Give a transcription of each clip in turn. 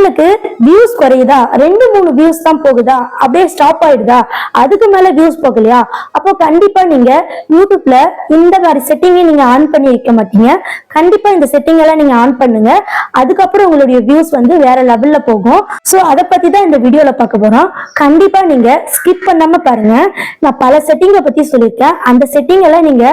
உங்களுக்கு views குறையுதா, 2-3 views தான் போகுதா, அப்படியே ஸ்டாப் ஆயிடுதா, அதுக்கு மேல வியூஸ் போகலையா, அப்போ கண்டிப்பா நீங்க யூடியூப்ல இந்த மாதிரி செட்டிங்கை நீங்க ஆன் பண்ணி வைக்க மாட்டீங்க. கண்டிப்பா இந்த செட்டிங் எல்லாம் நீங்க ஆன் பண்ணுங்க. அதுக்கப்புறம் உங்களுடைய வியூஸ் வந்து வேற லெவல்ல போகும். சோ அதை பத்தி தான் இந்த வீடியோல பார்க்க போறோம். கண்டிப்பா நீங்க ஸ்கிப் பண்ணாம பாருங்க. நான் பல செட்டிங்கை பத்தி சொல்லியிருக்கேன். அந்த செட்டிங் எல்லாம் நீங்க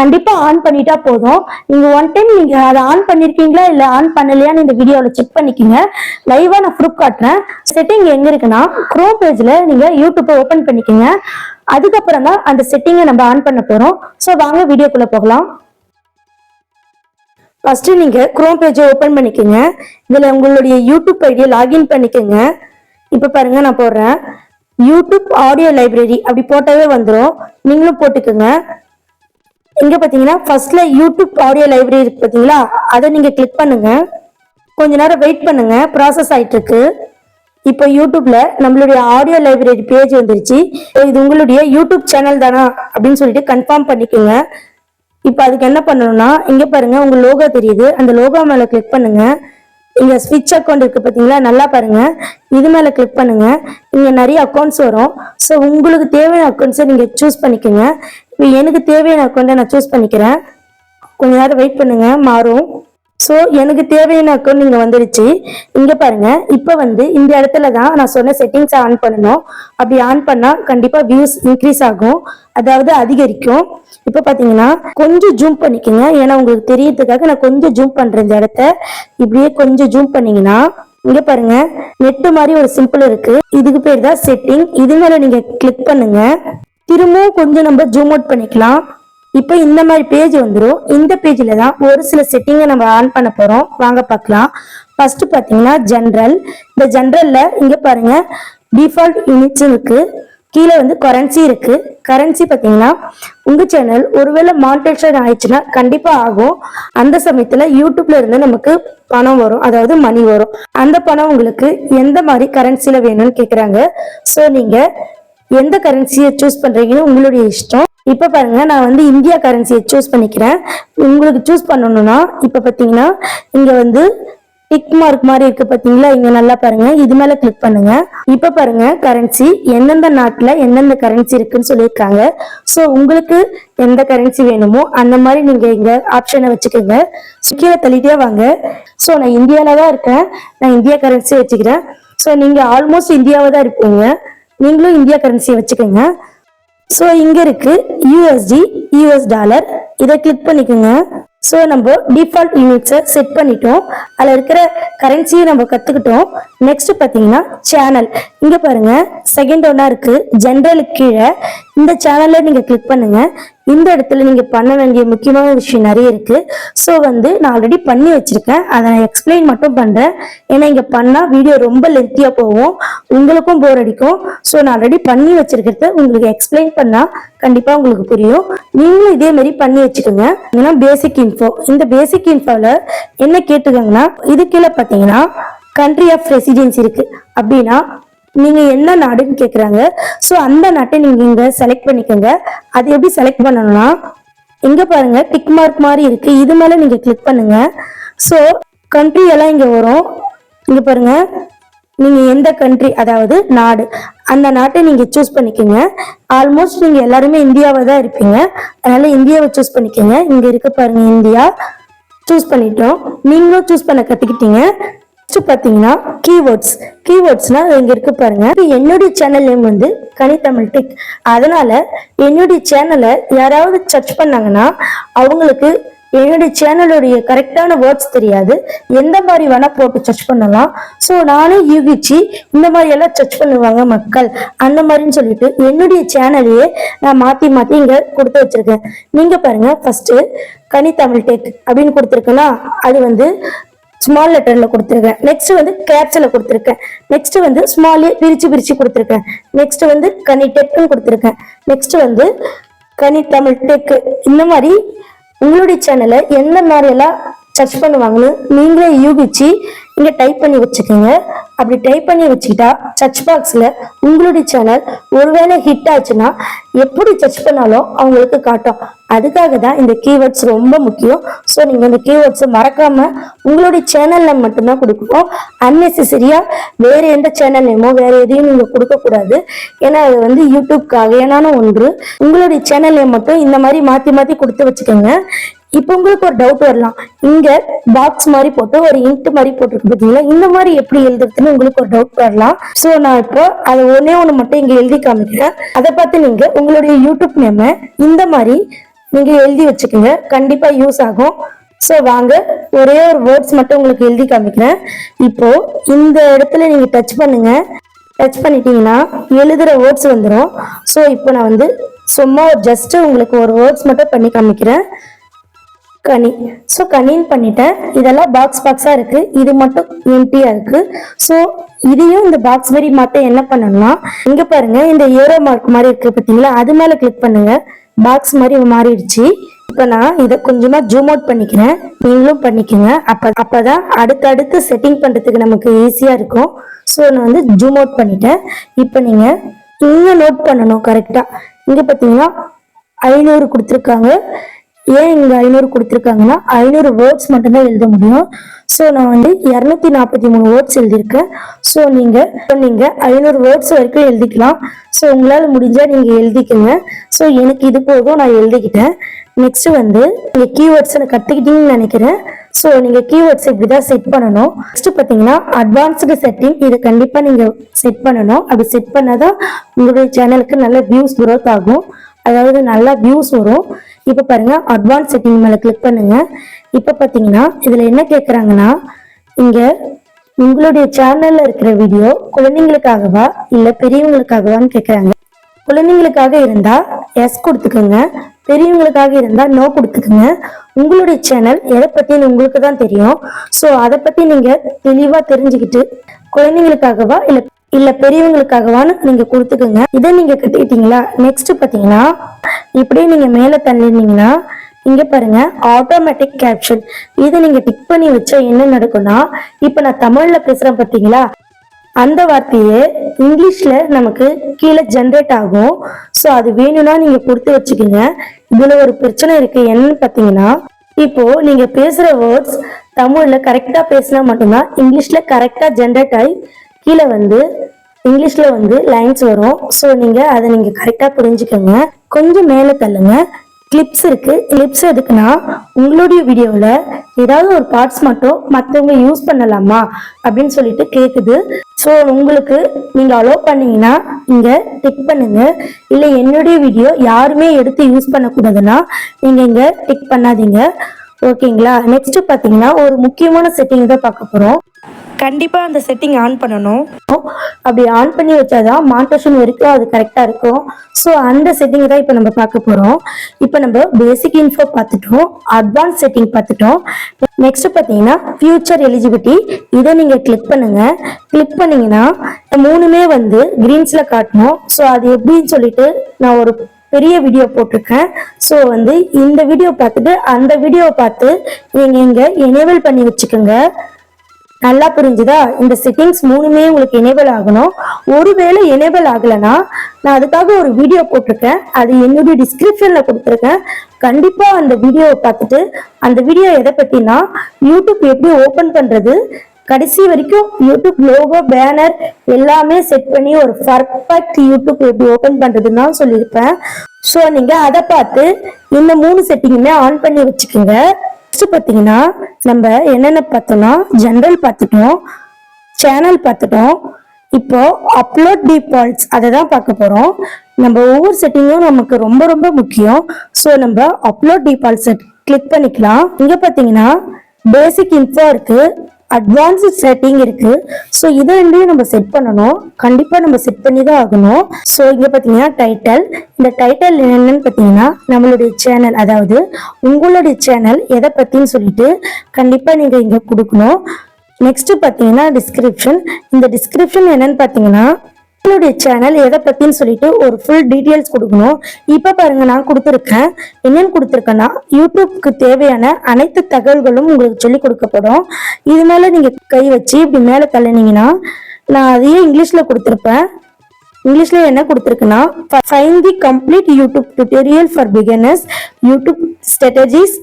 கண்டிப்பா ஆன் பண்ணிட்டா போதும். நீங்க ஒன் டைம் நீங்க அதை ஆன் பண்ணிருக்கீங்களா இல்ல ஆன் பண்ணலையான்னு இந்த வீடியோல செக் பண்ணிக்கோங்க. லைவா நான் ப்ரூஃப் காட்டுறேன். செட்டிங் எங்க இருக்குன்னா குரோம் பேஜ்ல நீங்க யூடியூப் ஓபன் பண்ணிக்கோங்க. அதுக்கப்புறம் தான் அந்த செட்டிங்கை நம்ம ஆன் பண்ண போறோம். சோ வாங்க வீடியோக்குள்ள போகலாம். ஃபர்ஸ்ட் நீங்க குரோம் பேஜை ஓபன் பண்ணிக்கோங்க. இதுல உங்களுடைய யூடியூப் ஐடியை லாகின் பண்ணிக்கோங்க. இப்ப பாருங்க நான் போடுறேன் யூடியூப் ஆடியோ லைப்ரரி, அப்படி போட்டாவே வந்துடும். நீங்களும் போட்டுக்கோங்க. இங்க பாத்தீங்கன்னா ஃபர்ஸ்ட்ல யூடியூப் ஆடியோ லைப்ரரி இருக்கு பாத்தீங்களா, அதை நீங்க கிளிக் பண்ணுங்க. கொஞ்ச நேரம் வெயிட் பண்ணுங்க, ப்ராசஸ் ஆயிட்டு இருக்கு. இப்போ யூடியூப்ல நம்மளுடைய ஆடியோ லைப்ரரி பேஜ் வந்துருச்சு. இது உங்களுடைய யூடியூப் சேனல் தானா அப்படின்னு சொல்லிட்டு கன்ஃபார்ம் பண்ணிக்கோங்க. இப்போ அதுக்கு என்ன பண்ணணும்னா இங்க பாருங்க உங்க லோகோ தெரியுது, அந்த லோகோ மேல கிளிக் பண்ணுங்க. இங்க ஸ்விட்ச் அக்கௌண்ட் இருக்கு பாத்தீங்களா, நல்லா பாருங்க. இது மேல கிளிக் பண்ணுங்க. இங்க நிறைய அக்கௌண்ட்ஸ் வரும். ஸோ உங்களுக்கு தேவையான அக்கௌண்ட்ஸை நீங்க சூஸ் பண்ணிக்கோங்க. இப்போ எனக்கு தேவையான அக்கௌண்ட்டை நான் சூஸ் பண்ணிக்கிறேன். கொஞ்ச நேரம் வெயிட் பண்ணுங்க, மாறும். ஸோ எனக்கு தேவையான அக்கௌண்ட் இங்கே வந்துருச்சு. இங்கே பாருங்க, இப்போ வந்து இந்த இடத்துல தான் நான் சொன்ன செட்டிங்ஸை ஆன் பண்ணணும். அப்படி ஆன் பண்ணால் கண்டிப்பாக வியூஸ் இன்க்ரீஸ் ஆகும், அதாவது அதிகரிக்கும். இப்போ பார்த்தீங்கன்னா கொஞ்சம் ஜூம் பண்ணிக்கோங்க. ஏன்னா உங்களுக்கு தெரியறதுக்காக நான் கொஞ்சம் ஜூம் பண்ணுறேன். இந்த இடத்த இப்படியே கொஞ்சம் ஜூம் பண்ணீங்கன்னா இங்கே பாருங்க நெட்டு மாதிரி ஒரு சிம்பிள் இருக்கு. இதுக்கு பேர் தான் செட்டிங். இது மேலே நீங்கள் கிளிக் பண்ணுங்க. திரும்பவும் கொஞ்சம் நம்ம ஜூம் அவுட் பண்ணிக்கலாம். இப்போ இந்த மாதிரி பேஜ் வந்துடும். இந்த பேஜ்ல தான் ஒரு சில செட்டிங்கை நம்ம ஆன் பண்ண போறோம். வாங்க பார்க்கலாம். ஃபர்ஸ்ட் பாத்தீங்கன்னா ஜென்ரல். இந்த ஜென்ரல்ல இங்க பாருங்க டிஃபால்ட் யூனிட்ஸ் இருக்கு, கீழே வந்து கரன்சி இருக்கு. கரன்சி பாத்தீங்கன்னா உங்க சேனல் ஒருவேளை மானிட்டைசேஷன் ஆயிடுச்சுன்னா கண்டிப்பா ஆகும். அந்த சமயத்துல யூடியூப்ல இருந்து நமக்கு பணம் வரும், அதாவது மணி வரும். அந்த பணம் உங்களுக்கு எந்த மாதிரி கரன்சில வேணும்னு கேக்குறாங்க. ஸோ நீங்க எந்த கரன்சியை சூஸ் பண்றீங்கன்னு உங்களுடைய இஷ்டம். இப்ப பாருங்க நான் வந்து இந்தியா கரன்சியை சூஸ் பண்ணிக்கிறேன். உங்களுக்கு சூஸ் பண்ணணும்னா இப்ப பாத்தீங்கன்னா இங்க வந்து டிக் மார்க் மாதிரி இருக்கு பாத்தீங்களா, இங்க நல்லா பாருங்க. இது மேல கிளிக் பண்ணுங்க. இப்ப பாருங்க கரன்சி எந்தெந்த நாட்டுல எந்தெந்த கரன்சி இருக்குன்னு சொல்லியிருக்காங்க. சோ உங்களுக்கு எந்த கரன்சி வேணுமோ அந்த மாதிரி நீங்க இங்க ஆப்ஷனை வச்சுக்கோங்க. கீழே தள்ளிட்டே வாங்க. சோ நான் இந்தியால தான் இருக்கேன், நான் இந்தியா கரன்சி வச்சுக்கிறேன். சோ நீங்க ஆல்மோஸ்ட் இந்தியாவை தான் இருப்பீங்க, நீங்களும் இந்தியா கரன்சியை வச்சுக்கோங்க. ஸோ இங்க இருக்கு யூஎஸ்டி, யூஎஸ் டாலர், இதை கிளிக் பண்ணிக்கோங்க. ஸோ நம்ம டிஃபால்ட் யூனிட்ஸை செட் பண்ணிட்டோம். அதில் இருக்கிற கரன்சியை நம்ம கற்றுக்கிட்டோம். நெக்ஸ்ட் பார்த்தீங்கன்னா சேனல். இங்கே பாருங்க செகண்ட் ஒன்னா இருக்கு ஜென்ரலுக்கு கீழே. இந்த சேனல்ல நீங்க கிளிக் பண்ணுங்க. இந்த இடத்துல நீங்க பண்ண வேண்டிய முக்கியமான விஷயம் நிறைய இருக்கு. ஸோ வந்து நான் ஆல்ரெடி பண்ணி வச்சிருக்கேன், அதை நான் எக்ஸ்பிளைன் மட்டும் பண்றேன். ஏன்னா இங்க பண்ணா வீடியோ ரொம்ப லென்த்தியா போகும், உங்களுக்கும் போர் அடிக்கும். ஸோ நான் ஆல்ரெடி பண்ணி வச்சிருக்கிறத உங்களுக்கு எக்ஸ்பிளைன் பண்ணா கண்டிப்பா உங்களுக்கு புரியும். நீங்களும் இதே மாதிரி பண்ணி வச்சுக்கோங்க. ஏன்னா பேசிக் இன்ஃபோ, இந்த பேசிக் இன்ஃபோல என்ன கேட்டுக்கோங்கன்னா இது கீழே பார்த்தீங்கன்னா கண்ட்ரி ஆஃப் ரெசிடென்சி இருக்கு. அப்படின்னா நீங்க என்ன நாடுன்னு கேக்குறாங்க. சோ அந்த நாட்டை நீங்க இங்க செலக்ட் பண்ணிக்கோங்க. அது எப்படி செலக்ட் பண்ணணும்னா இங்க பாருங்க டிக் மார்க் மாதிரி இருக்கு, இது மேல நீங்க கிளிக் பண்ணுங்க. சோ கண்ட்ரி எல்லாம் இங்க வரும். இங்க பாருங்க நீங்க எந்த கண்ட்ரி, அதாவது நாடு, அந்த நாட்டை நீங்க சூஸ் பண்ணிக்கோங்க. ஆல்மோஸ்ட் நீங்க எல்லாருமே இந்தியாவை தான் இருப்பீங்க, அதனால இந்தியாவை சூஸ் பண்ணிக்கோங்க. இங்க இருக்க பாருங்க இந்தியா சூஸ் பண்ணிட்டோம். நீங்களும் சூஸ் பண்ண கத்துக்கிட்டீங்க. பாத்தீங்கன்னா கீவேர்ட்ஸ். கீவேர்ட்ஸ்னா இங்க இருக்கு பாருங்க. என்னுடைய சேனல் நேம் வந்து கனித்தமிழ் டெக். அதனால என்னுடைய சேனலை யாராவது சர்ச் பண்ணாங்கன்னா அவங்களுக்கு என்னுடைய சேனலுடைய கரெக்டான வேர்ட்ஸ் தெரியாது, எந்த மாதிரி வேணா போட்டு சர்ச் பண்ணலாம். ஸோ நானே யூகிச்சு இந்த மாதிரி எல்லாம் சர்ச் பண்ணுவாங்க மக்கள், அந்த மாதிரின்னு சொல்லிட்டு என்னுடைய சேனலையே நான் மாத்தி மாத்தி இங்க கொடுத்து வச்சிருக்கேன். நீங்க பாருங்க ஃபர்ஸ்ட் கனித்தமிழ் டெக் அப்படின்னு கொடுத்துருக்கேன்னா அது வந்து ஸ்மால் லெட்டர்ல கொடுத்துருக்கேன். நெக்ஸ்ட் வந்து கேப்ஸ்ல கொடுத்துருக்கேன். நெக்ஸ்ட் வந்து ஸ்மாலே பிரிச்சு பிரிச்சு கொடுத்துருக்கேன். நெக்ஸ்ட் வந்து கனி டெக்னு கொடுத்துருக்கேன். நெக்ஸ்ட் வந்து கனி தமிழ் டெக். இந்த மாதிரி உங்களுடைய சேனலை எந்த மாதிரி எல்லாம் சர்ச் பண்ணுவாங்கன்னு நீங்களே யூகிச்சு இங்க டைப் பண்ணி வச்சுக்கோங்க. அப்படி டைப் பண்ணி வச்சுக்கிட்டா சர்ச் பாக்ஸ்ல உங்களுடைய சேனல் ஒருவேளை ஹிட் ஆச்சுன்னா எப்படி சர்ச் பண்ணாலும் அவங்களுக்கு காட்டும். அதுக்காக தான் இந்த கீவேர்ட்ஸ் ரொம்ப முக்கியம். ஸோ நீங்க இந்த கீவேர்ட்ஸை மறக்காம உங்களுடைய சேனல்ல மட்டும்தான் கொடுக்கணும். அன்னெசரியா வேற எந்த சேனல் நேமோ வேற எதையும் நீங்க கொடுக்க கூடாது. ஏன்னா அது வந்து யூடியூப்காக ஏனான ஒன்று. உங்களுடைய சேனல் நேம் மட்டும் இந்த மாதிரி மாத்தி மாத்தி கொடுத்து வச்சுக்கோங்க. இப்போ உங்களுக்கு ஒரு டவுட் வரலாம், இங்க பாக்ஸ் மாதிரி போட்டு ஒரு இன்ட் மாதிரி போட்டுருக்கு பார்த்தீங்களா, இந்த மாதிரி எப்படி எழுதுறதுன்னு உங்களுக்கு ஒரு டவுட் வரலாம். ஸோ நான் இப்போ அதை ஒண்ணு மட்டும் இங்க எழுதி காமிக்கிறேன். அதை பார்த்து நீங்க உங்களுடைய யூடியூப் நேம இந்த மாதிரி நீங்க எழுதி வச்சுக்கோங்க, கண்டிப்பா யூஸ் ஆகும். ஸோ வாங்க ஒரே ஒரு வேர்ட்ஸ் மட்டும் உங்களுக்கு எழுதி காமிக்கிறேன். இப்போ இந்த இடத்துல நீங்க டச் பண்ணுங்க. டச் பண்ணிட்டீங்கன்னா எழுதுற வேர்ட்ஸ் வந்துடும். ஸோ இப்போ நான் வந்து சும்மா ஜஸ்ட் உங்களுக்கு ஒரு வேர்ட்ஸ் மட்டும் பண்ணி காமிக்கிறேன். கனி. ஸோ கனின்னு பண்ணிட்டேன். இதெல்லாம் பாக்ஸா இருக்கு, இது மட்டும் எம்டியா இருக்கு. ஸோ இதையும் இந்த பாக்ஸ் மாதிரி மாத்த என்ன பண்ணணும்னா, இங்க பாருங்க இந்த ஏரோ மார்க் மாதிரி இருக்கு பார்த்தீங்களா, அது மேல கிளிக் பண்ணுங்க. பாக்ஸ் மாதிரி மாறிடுச்சு. இப்ப நான் இதை கொஞ்சமா ஜூம் அவுட் பண்ணிக்கிறேன், நீங்களும் பண்ணிக்கோங்க. அப்பதான் அடுத்தடுத்து செட்டிங் பண்றதுக்கு நமக்கு ஈஸியா இருக்கும். ஸோ நான் வந்து ஜூம் அவுட் பண்ணிட்டேன். இப்ப நீங்க இங்க நோட் பண்ணணும் கரெக்டா. இங்க பாத்தீங்கன்னா 500 கொடுத்துருக்காங்க. ஏன் இங்க 500 கொடுத்துருக்காங்கன்னா 500 வேர்ட்ஸ் மட்டும்தான் எழுத முடியும். ஸோ நான் வந்து 243 வேர்ட்ஸ் எழுதியிருக்கேன். ஸோ நீங்க 500 வேர்ட்ஸ் வரைக்கும் எழுதிக்கலாம். ஸோ உங்களால முடிஞ்சா நீங்க எழுதிக்கோங்க. ஸோ எனக்கு இது போதும், நான் எழுதிக்கிட்டேன். நெக்ஸ்ட் வந்து நீங்க கீவேர்ட்ஸ் கத்துக்கிட்டீங்கன்னு நினைக்கிறேன். ஸோ நீங்க கீவேர்ட்ஸ் இப்படிதான் செட் பண்ணணும். நெக்ஸ்ட் பாத்தீங்கன்னா அட்வான்ஸ்டு செட்டிங், இது கண்டிப்பா நீங்க செட் பண்ணணும். அப்படி செட் பண்ணாதான் உங்களுடைய சேனலுக்கு நல்ல வியூஸ் growth ஆகும், அதாவது நல்லா வியூஸ் வரும். இப்ப பாருங்க அட்வான்ஸ் செட்டிங் மேல கிளிக் பண்ணுங்க. இப்ப பாத்தீங்கன்னா இதுல என்ன கேக்குறாங்கன்னா, இங்க உங்களுடைய சேனல்ல இருக்கிற வீடியோ குழந்தைங்களுக்காகவா இல்ல பெரியவங்களுக்காகவான்னு கேக்குறாங்க. குழந்தைங்களுக்காக இருந்தா எஸ் கொடுத்துக்கோங்க, பெரியவங்களுக்காக இருந்தா நோ கொடுத்துக்கோங்க. உங்களுடைய சேனல் எதை பத்தின்னு உங்களுக்கு தான் தெரியும். ஸோ அதை பத்தி நீங்க தெளிவா தெரிஞ்சுக்கிட்டு குழந்தைங்களுக்காகவா இல்ல பெரியவங்களுக்காகவான்னு நீங்க கொடுத்துக்கோங்க. இதை நீங்க கட்டிக்கிட்டீங்களா. நெக்ஸ்ட் பாத்தீங்கன்னா இப்படியே நீங்க மேல தள்ளினீங்கன்னா இங்க பாருங்க ஆட்டோமேட்டிக் கேப்ஷன், இதை நீங்க டிக் பண்ணி வச்சா என்ன நடக்கும்னா, இப்ப நான் தமிழ்ல பேசுறேன் பாத்தீங்களா, அந்த வார்த்தையே இங்கிலீஷ்ல நமக்கு கீழே ஜென்ரேட் ஆகும். ஸோ அது வேணும்னா நீங்க கொடுத்து வச்சுக்கோங்க. இதுல ஒரு பிரச்சனை இருக்கு, என்னன்னு பாத்தீங்கன்னா, இப்போ நீங்க பேசுற வேர்ட்ஸ் தமிழ்ல கரெக்டா பேசினா மட்டும்தான் இங்கிலீஷ்ல கரெக்டா ஜென்ரேட் ஆகி கீழே வந்து இங்கிலீஷ்ல வந்து லைன்ஸ் வரும். ஸோ நீங்க அதை நீங்க கரெக்டா புரிஞ்சுக்கோங்க. கொஞ்சம் மேல தள்ளுங்க. கிளிப்ஸ் இருக்கு. கிளிப்ஸ் எதுக்குன்னா, உங்களுடைய வீடியோவில் ஏதாவது ஒரு பார்ட்ஸ் மட்டும் மற்றவங்க யூஸ் பண்ணலாமா அப்படின்னு சொல்லிட்டு கேட்குது. ஸோ உங்களுக்கு நீங்க அலோவ் பண்ணீங்கன்னா இங்க டிக் பண்ணுங்க. இல்லை என்னுடைய வீடியோ யாருமே எடுத்து யூஸ் பண்ணக்கூடாதுன்னா நீங்க இங்க டிக் பண்ணாதீங்க. ஓகேங்களா. நெக்ஸ்ட் பாத்தீங்கன்னா ஒரு முக்கியமான செட்டிங் தான் பார்க்க போறோம். கண்டிப்பா அந்த செட்டிங் ஆன் பண்ணணும். அப்படி ஆன் பண்ணி வச்சாதான் மானிட்டேஷன் வரைக்கும் அது கரெக்டா இருக்கும். ஸோ அந்த செட்டிங் தான் இப்போ நம்ம பார்க்க போறோம். இப்போ நம்ம பேசிக் இன்ஃபோ பார்த்துட்டோம், அட்வான்ஸ் செட்டிங் பார்த்துட்டோம். நெக்ஸ்ட் பார்த்தீங்கன்னா ஃபியூச்சர் எலிஜிபிலிட்டி, இதை நீங்க கிளிக் பண்ணுங்க. கிளிக் பண்ணீங்கன்னா மூணுமே வந்து கிரீன்ஸ்ல காட்டணும். ஸோ அது எப்படின்னு சொல்லிட்டு நான் ஒரு பெரிய வீடியோ போட்டிருக்கேன். ஸோ வந்து இந்த வீடியோ பார்த்துட்டு அந்த வீடியோவை பார்த்து நீங்க இங்க எனேபிள் பண்ணி வச்சுக்கோங்க. நல்லா புரிஞ்சுதா. இந்த செட்டிங்ஸ் மூணுமே உங்களுக்கு எனேபிள் ஆகணும். ஒருவேளை எனேபிள் ஆகலைன்னா நான் அதுக்காக ஒரு வீடியோ போட்டிருக்கேன், அது என்னுடைய டிஸ்கிரிப்ஷன்ல கொடுத்துருக்கேன். கண்டிப்பா அந்த வீடியோவை பார்த்துட்டு, அந்த வீடியோ எதை பத்தினா யூடியூப் எப்படி ஓபன் பண்றது, கடைசி வரைக்கும் யூடியூப் லோகோ பேனர் எல்லாமே செட் பண்ணி ஒரு பர்ஃபெக்ட் யூடியூப் எப்படி ஓபன் பண்றதுன்னு தான் சொல்லியிருப்பேன். ஸோ நீங்க அதை பார்த்து இந்த 3 செட்டிங்குமே ஆன் பண்ணி வச்சுக்கோங்க. நெக்ஸ்ட் பாத்தீங்கன்னா நம்ம என்னென்ன பார்த்தோம்னா, ஜெனரல் பார்த்துட்டோம், சேனல் பார்த்துட்டோம். இப்போ அப்லோட் டிஃபால்ட்ஸ் அதை தான் பார்க்க போறோம். நம்ம ஒவ்வொரு செட்டிங்கும் நமக்கு ரொம்ப ரொம்ப முக்கியம். ஸோ நம்ம அப்லோட் டிஃபால்ட்ஸ் கிளிக் பண்ணிக்கலாம். இங்க பாத்தீங்கன்னா பேசிக் இன்ஃபோ இருக்கு, அட்வான்ஸ்டு செட்டிங் இருக்கு. ஸோ இதை ரெண்டையும் நம்ம செட் பண்ணணும், கண்டிப்பா நம்ம செட் பண்ணி தான் ஆகணும். ஸோ இங்க பாத்தீங்கன்னா டைட்டில், இந்த டைட்டில் என்னன்னு பாத்தீங்கன்னா நம்மளுடைய சேனல், அதாவது உங்களுடைய சேனல் எதை பத்தின்னு சொல்லிட்டு கண்டிப்பா நீங்க இங்க கொடுக்கணும். நெக்ஸ்ட் பாத்தீங்கன்னா டிஸ்கிரிப்ஷன், இந்த டிஸ்கிரிப்ஷன் என்னன்னு பாத்தீங்கன்னா உங்களுடைய சேனல் எதை பத்தின்னு சொல்லிட்டு ஒரு ஃபுல் டீட்டெயில்ஸ் கொடுக்கணும். இப்ப பாருங்க நான் கொடுத்துருக்கேன், என்னன்னு கொடுத்துருக்கேன்னா யூடியூப்க்கு தேவையான அனைத்து தகவல்களும் உங்களுக்கு சொல்லி கொடுக்கப்படும். இது மேல நீங்க கை வச்சு இப்படி மேல தள்ளினீங்கன்னா நான் அதையே இங்கிலீஷ்ல கொடுத்துருப்பேன். இங்கிலீஷ்ல என்ன கொடுத்துருக்குன்னா, find the complete YouTube tutorial for beginners, YouTube strategies,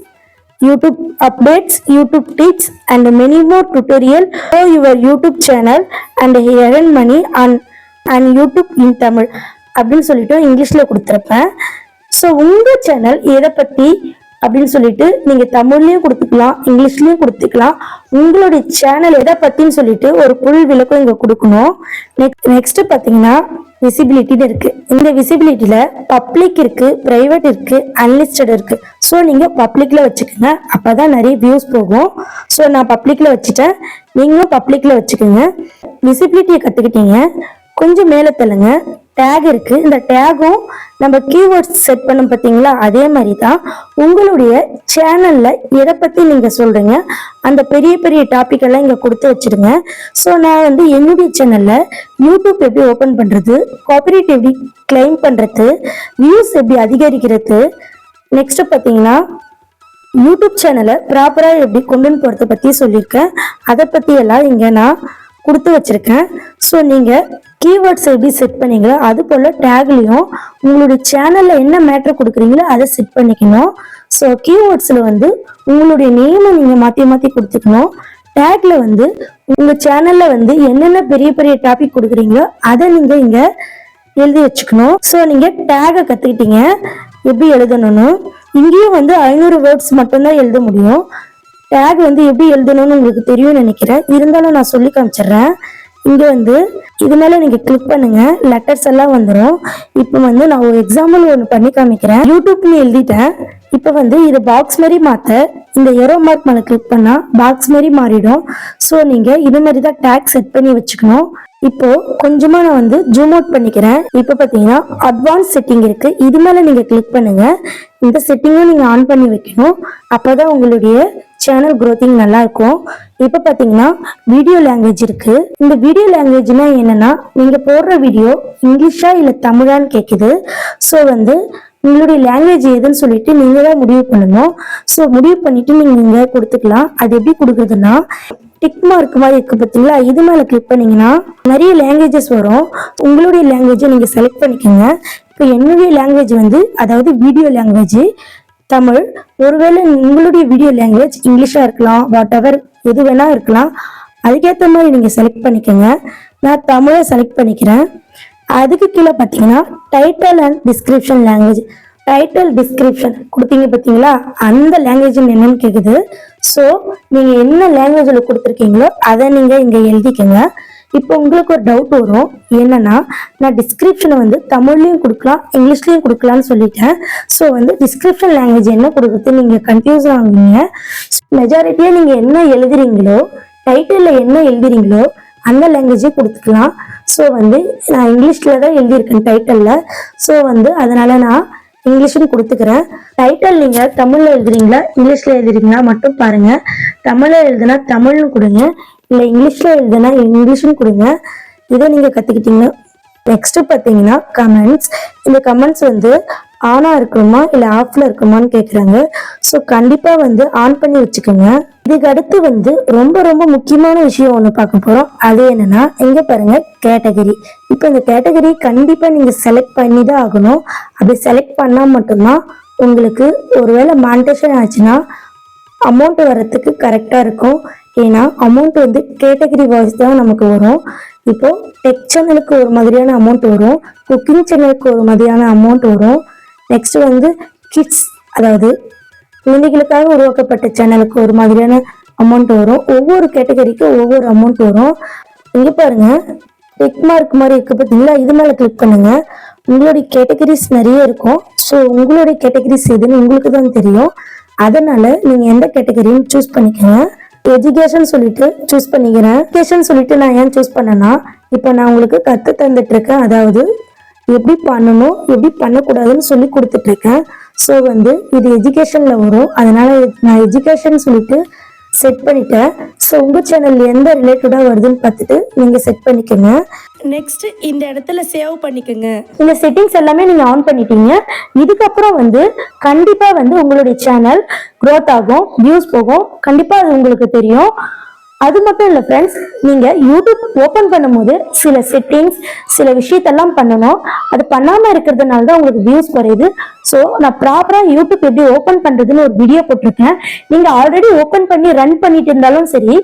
YouTube updates, YouTube tips and many more tutorial for your YouTube channel and earn money and YouTube in Tamil அப்படின்னு சொல்லிட்டு இங்கிலீஷ்ல கொடுத்துருப்பேன். ஸோ உங்க சேனல் எதை பத்தி அப்படின்னு சொல்லிட்டு நீங்க தமிழ்லயும் கொடுத்துக்கலாம், இங்கிலீஷ்லயும் கொடுத்துக்கலாம். உங்களுடைய சேனல் எதை பத்தின்னு சொல்லிட்டு ஒரு புல் விளக்கம் இங்க கொடுக்கணும். நெக்ஸ்ட் பாத்தீங்கன்னா விசிபிலிட்டின்னு இருக்கு. இந்த விசிபிலிட்டியில பப்ளிக் இருக்கு, பிரைவேட் இருக்கு, அன்லிஸ்டட் இருக்கு. ஸோ நீங்க பப்ளிக்ல வச்சுக்கோங்க, அப்பதான் நிறைய வியூஸ் போகும். ஸோ நான் பப்ளிக்ல வச்சுட்டேன், நீங்களும் பப்ளிக்ல வச்சுக்கோங்க. விசிபிலிட்டியை கத்துக்கிட்டீங்க. கொஞ்சம் மேல தள்ளுங்க, டேக் இருக்கு. இந்த டேகும் நம்ம கீவேர்ட்ஸ் செட் பண்ணோம் பார்த்தீங்களா, அதே மாதிரி தான் உங்களுடைய சேனல்ல எதை பத்தி நீங்க சொல்றீங்க அந்த பெரிய பெரிய டாபிக் எல்லாம் இங்க கொடுத்து வச்சிருங்க. ஸோ நான் வந்து என்னுடைய சேனல்ல யூடியூப் எப்படி ஓபன் பண்றது, காப்பிரைட் எப்படி கிளைம் பண்றது, வியூஸ் எப்படி அதிகரிக்கிறது, நெக்ஸ்ட் பாத்தீங்கன்னா யூடியூப் சேனலை ப்ராப்பரா எப்படி கொண்டு போறதை பத்தி சொல்லியிருக்கேன். அதை பத்தி எல்லாம் இங்க நான் கொடுத்து வச்சிருக்கேன். ஸோ நீங்க கீவேர்ட்ஸ் எப்படி செட் பண்ணீங்களோ அது போல டேக்லயும் உங்களுடைய சேனல்ல என்ன மேட்டர் கொடுக்குறீங்களோ அதை செட் பண்ணிக்கணும். ஸோ கீவேர்ட்ஸ்ல வந்து உங்களுடைய நேமை நீங்க மாத்தி மாத்தி கொடுத்துக்கணும். டேக்ல வந்து உங்க சேனல்ல வந்து என்னென்ன பெரிய பெரிய டாபிக் கொடுக்குறீங்களோ அதை நீங்க இங்க எழுதி வச்சுக்கணும். ஸோ நீங்க டேகை கத்துக்கிட்டீங்க எப்படி எழுதணும்னு. இங்கேயும் வந்து 500 வேர்ட்ஸ் மட்டும்தான் எழுத முடியும். டேக் வந்து எப்படி எழுதணும்னு உங்களுக்கு தெரியும்னு நினைக்கிறேன், இருந்தாலும் நான் சொல்லி காமிச்சிடுறேன். இங்க வந்து இது மேல நீங்க கிளிக் பண்ணுங்க, லெட்டர்ஸ் எல்லாம் வந்துடும். இப்போ வந்து நான் ஒரு எக்ஸாம்பிள் ஒன்று பண்ணி காமிக்கிறேன். யூடியூப்னு எழுதிட்டேன். இப்போ வந்து இது பாக்ஸ் மாதிரி மாத்த இந்த எரோ மார்க் மேல கிளிக் பண்ணா பாக்ஸ் மாதிரி மாறிடும். ஸோ நீங்க இது மாதிரி தான் டேக் செட் பண்ணி வச்சுக்கணும். இப்போ கொஞ்சமா நான் வந்து ஜூம் அவுட் பண்ணிக்கிறேன். இப்போ பாத்தீங்கன்னா அட்வான்ஸ் செட்டிங் இருக்கு, இது மேல நீங்க கிளிக் பண்ணுங்க. இந்த செட்டிங்கும் நீங்க ஆன் பண்ணி வைக்கணும், அப்பதான் உங்களுடைய சேனல் க்ரோத்திங் நல்லா இருக்கும். இப்போ பாத்தீங்கன்னா வீடியோ லாங்குவேஜ் இருக்கு. இந்த வீடியோ லாங்குவேஜ்னா என்னன்னா, நீங்க போடுற வீடியோ இங்கிலீஷா இல்ல தமிழான்னு கேக்குது. ஸோ வந்து உங்களுடைய லாங்குவேஜ் எதுன்னு சொல்லிட்டு நீங்க தான் முடிவு பண்ணணும். ஸோ முடிவு பண்ணிட்டு நீங்க இங்க கொடுத்துக்கலாம். அது எப்படி கொடுக்குறதுன்னா, டிக் மார்க் மாதிரி இருக்கு பார்த்தீங்களா, இது மேல கிளிக் பண்ணீங்கன்னா நிறைய லாங்குவேஜஸ் வரும். உங்களுடைய லாங்குவேஜை நீங்க செலக்ட் பண்ணிக்கோங்க. இப்போ என்னுடைய லாங்குவேஜ் வந்து அதாவது வீடியோ லாங்குவேஜ் தமிழ். ஒருவேளை உங்களுடைய வீடியோ லாங்குவேஜ் இங்கிலீஷா இருக்கலாம், வாட் எவர் எது வேணா இருக்கலாம். அதுக்கேற்ற மாதிரி நீங்க செலக்ட் பண்ணிக்கோங்க. நான் தமிழை செலக்ட் பண்ணிக்கிறேன். அதுக்கு கீழே பார்த்தீங்கன்னா title and description language. Title description கொடுத்தீங்க பார்த்தீங்களா, அந்த லாங்குவேஜ் என்னன்னு கேக்குது. ஸோ நீங்க என்ன லாங்குவேஜ்ல கொடுத்துருக்கீங்களோ அதை நீங்க இங்க எழுதிக்கங்க. இப்போ உங்களுக்கு ஒரு டவுட் வரும், என்னன்னா நான் டிஸ்கிரிப்ஷனை வந்து தமிழ்லயும் கொடுக்கலாம் இங்கிலீஷ்லயும் கொடுக்கலாம்னு சொல்லிட்டேன். ஸோ வந்து டிஸ்கிரிப்ஷன் லாங்குவேஜ் என்ன கொடுக்குறது நீங்க கன்ஃபியூஸ் ஆகுவீங்க. மெஜாரிட்டியா நீங்க என்ன எழுதுறீங்களோ, டைட்டில்ல என்ன எழுதுறீங்களோ அந்த லாங்குவேஜே கொடுத்துக்கலாம். ஸோ வந்து நான் இங்கிலீஷ்ல தான் எழுதியிருக்கேன் டைட்டில்ல. ஸோ வந்து அதனால நான் இங்கிலீஷ்னு கொடுத்துக்கிறேன். டைட்டில் நீங்க தமிழ்ல எழுதுறீங்களா இங்கிலீஷ்ல எழுதுறீங்களா மட்டும் பாருங்க. தமிழ்ல எழுதுனா தமிழ்னு கொடுங்க, இல்ல இங்கிலீஷ்ல எழுதுனா இங்கிலீஷ்னு கொடுங்க. இதை நீங்க கத்துக்கிட்டீங்க. நெக்ஸ்ட் பாத்தீங்கன்னா கமெண்ட்ஸ். இந்த கமெண்ட்ஸ் வந்து ஆனா இருக்குமா இல்ல ஆஃப்ல இருக்குமான்னு கேக்குறாங்க. ஸோ கண்டிப்பா வந்து ஆன் பண்ணி வச்சுக்கோங்க. இதுக்கு அடுத்து வந்து ரொம்ப ரொம்ப முக்கியமான விஷயம் ஒண்ணு பார்க்க போறோம். அது என்னன்னா, இங்க பாருங்க கேட்டகரி. இப்போ இந்த கேட்டகரி கண்டிப்பா நீங்க செலக்ட் பண்ணி தான் ஆகணும். அப்படி செலக்ட் பண்ணா மட்டும்தான் உங்களுக்கு ஒருவேளை மானிட்டேஷன் ஆச்சுன்னா அமௌண்ட் வர்றதுக்கு கரெக்டா இருக்கும். ஏன்னா அமௌண்ட் வந்து கேட்டகரி வாய்ஸ் தான் நமக்கு வரும். இப்போ டெக் சேனலுக்கு ஒரு மாதிரியான அமௌண்ட் வரும், குக்கிங் சேனலுக்கு ஒரு மாதிரியான அமௌண்ட் வரும். நெக்ஸ்ட் வந்து கிட்ஸ், அதாவது குழந்தைகளுக்காக உருவாக்கப்பட்ட சேனலுக்கு ஒரு மாதிரியான அமௌண்ட் வரும். ஒவ்வொரு கேட்டகரிக்கு ஒவ்வொரு அமௌண்ட் வரும். இங்க பாருங்க டிக் மார்க் மாதிரி இருக்கு பார்த்தீங்களா, இது மேல கிளிக் பண்ணுங்க. உங்களுடைய கேட்டகரிஸ் நிறைய இருக்கும். ஸோ உங்களுடைய கேட்டகரிஸ் எதுன்னு உங்களுக்கு தான் தெரியும். அதனால நீங்க எந்த கேட்டகரின்னு சூஸ் பண்ணிக்கோங்க. எஜுகேஷன் சொல்லிட்டு சூஸ் பண்ணிக்கிறேன். எஜுகேஷன் சொல்லிட்டு நான் ஏன் சூஸ் பண்ணேன்னா, இப்போ நான் உங்களுக்கு கத்து தந்துட்டு இருக்கேன், அதாவது எப்படி பண்ணணும் எப்படி பண்ணக்கூடாதுன்னு சொல்லி கொடுத்துட்டு இருக்கேன். ஸோ வந்து இது எஜுகேஷன்ல வரும், அதனால நான் எஜுகேஷன் சொல்லிட்டு செட் பண்ணிட்டேன். ஸோ உங்க சேனல் எந்த ரிலேட்டடா வருதுன்னு பார்த்துட்டு நீங்க செட் பண்ணிக்கோங்க. நெக்ஸ்ட் இந்த இடத்துல சேவ் பண்ணிக்கோங்க. இந்த செட்டிங்ஸ் எல்லாமே நீங்க ஆன் பண்ணிட்டீங்க. இதுக்கப்புறம் வந்து கண்டிப்பா வந்து உங்களுடைய சேனல் growth ஆகும், வியூஸ் போகும், கண்டிப்பா அது உங்களுக்கு தெரியும். அது மட்டும் இல்லை ஃப்ரெண்ட்ஸ், நீங்கள் யூடியூப் ஓப்பன் பண்ணும்போது சில செட்டிங்ஸ் சில விஷயத்தெல்லாம் பண்ணணும். அது பண்ணாமல் இருக்கிறதுனால தான் உங்களுக்கு வியூஸ் குறையுது. ஸோ நான் ப்ராப்பராக யூடியூப் எப்படி ஓப்பன் பண்ணுறதுன்னு ஒரு வீடியோ போட்டிருக்கேன். நீங்கள் ஆல்ரெடி ஓப்பன் பண்ணி ரன் பண்ணிட்டு இருந்தாலும் சரி,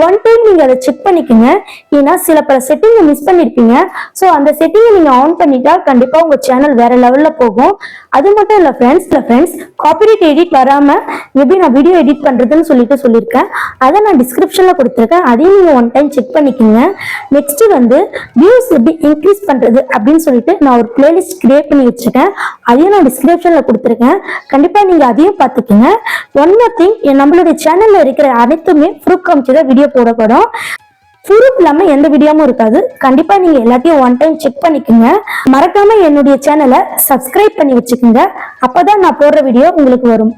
ஒன் டைம் நீங்கள் அதை செக் பண்ணிக்கோங்க. ஏன்னா சில பல செட்டிங்கை மிஸ் பண்ணியிருப்பீங்க. ஸோ அந்த செட்டிங்கை நீங்கள் ஆன் பண்ணிட்டா கண்டிப்பாக உங்கள் சேனல் வேற லெவலில் போகும். அது மட்டும் இல்லை ஃப்ரெண்ட்ஸ், காப்பிரைட் எடிட் வராமல் எப்படி நான் வீடியோ எடிட் பண்ணுறதுன்னு சொல்லியிருக்கேன். அதை நான் டிஸ்கிரிப்ஷனில் கொடுத்துருக்கேன். அதையும் நீங்கள் ஒன் டைம் செக் பண்ணிக்கோங்க. நெக்ஸ்ட் வந்து வியூஸ் எப்படி இன்க்ரீஸ் பண்ணுறது அப்படின்னு சொல்லிட்டு நான் ஒரு பிளேலிஸ்ட் கிரியேட் பண்ணி வச்சிருக்கேன். அதையும் நான் டிஸ்கிரிப்ஷனில் கொடுத்துருக்கேன். கண்டிப்பாக நீங்கள் அதையும் பார்த்துக்கோங்க. ஒன் மோர் திங், நம்மளுடைய சேனலில் இருக்கிற அனைத்துமே ப்ரூஃப் காமிச்சு வீடியோ போடப்படும். ப்ரூஃப் இல்லாம எந்த வீடியோவும் இருக்காது. கண்டிப்பா நீங்க எல்லாத்தையும் ஒன் டைம் செக் பண்ணிக்கோங்க. மறக்காம என்னுடைய சேனலை சப்ஸ்கிரைப் பண்ணி வச்சுக்கோங்க. அப்பதான் நான் போடுற வீடியோ உங்களுக்கு வரும்.